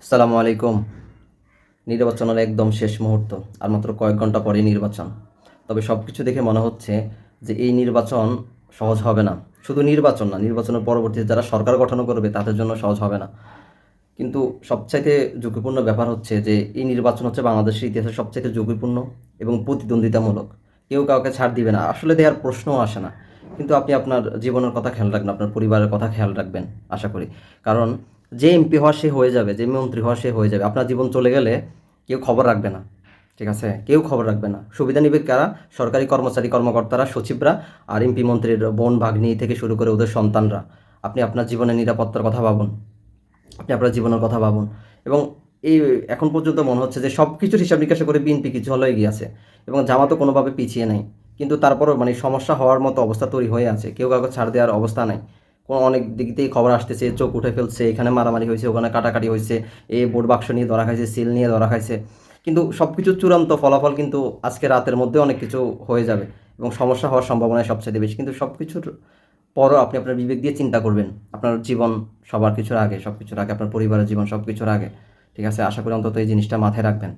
আসসালামু আলাইকুম। নির্বাচনের একদম শেষ মুহূর্ত। আর মাত্র কয়েক ঘন্টা পরেই নির্বাচন। তবে সবকিছু দেখে মনে হচ্ছে যে এই নির্বাচন সহজ হবে না। শুধু নির্বাচন না, নির্বাচনের পরবর্তীতে যারা সরকার গঠন করবে তাদের জন্য সহজ হবে না। কিন্তু সবচাইতে ঝুঁকিপূর্ণ ব্যাপার হচ্ছে যে এই নির্বাচন হচ্ছে বাংলাদেশের ইতিহাসে সবচাইতে ঝুঁকিপূর্ণ এবং প্রতিদ্বন্দ্বিতামূলক। কেউ কাউকে ছাড় দিবে না। আসলে দেওয়ার প্রশ্নও আসে না। কিন্তু আপনি আপনার জীবনের কথা খেয়াল রাখবেন, আপনার পরিবারের কথা খেয়াল রাখবেন আশা করি। কারণ যে এমপি হওয়া সে হয়ে যাবে, যে মন্ত্রী হওয়া সে হয়ে যাবে। আপনার জীবন চলে গেলে কেউ খবর রাখবে না। ঠিক আছে? কেউ খবর রাখবে না। সুবিধা নিবে কারা? সরকারি কর্মচারী, কর্মকর্তারা, সচিবরা আর এমপি মন্ত্রীর বোন, ভাগ্নি থেকে শুরু করে ওদের সন্তানরা। আপনি আপনার জীবনের নিরাপত্তার কথা ভাবুন। আপনি আপনার জীবনের কথা ভাবুন। এবং এই এখন পর্যন্ত মনে হচ্ছে যে সব কিছুর হিসাব নিকাশ করে বিএনপি কিছু হলেও এগিয়ে আছে এবং জামাতও কোনোভাবে পিছিয়ে নেই। কিন্তু তারপরেও মানে সমস্যা হওয়ার মতো অবস্থা তৈরি হয়ে আছে। কেউ কাউকে ছাড় দেওয়ার অবস্থা নাই। কোনো অনেক দিক থেকেই খবর আসতেছে, চোখ উঠে ফেলছে, এখানে মারামারি হয়েছে, ওখানে কাটাকাটি হয়েছে, ভোট বাক্স নিয়ে ধরা খাইছে, সিল নিয়ে ধরা খাইছে। কিন্তু সব কিছুর চূড়ান্ত ফলাফল কিন্তু আজকে রাতের মধ্যে অনেক কিছু হয়ে যাবে এবং সমস্যা হওয়ার সম্ভাবনা সবচেয়ে বেশি। কিন্তু সব কিছুর পরও আপনি আপনার বিবেক দিয়ে চিন্তা করবেন। আপনার জীবন সবার কিছুর আগে, সব কিছুর আগে আপনার পরিবারের জীবন সব কিছুর আগে। ঠিক আছে? আশা করি অন্তত এই জিনিসটা মাথায় রাখবেন।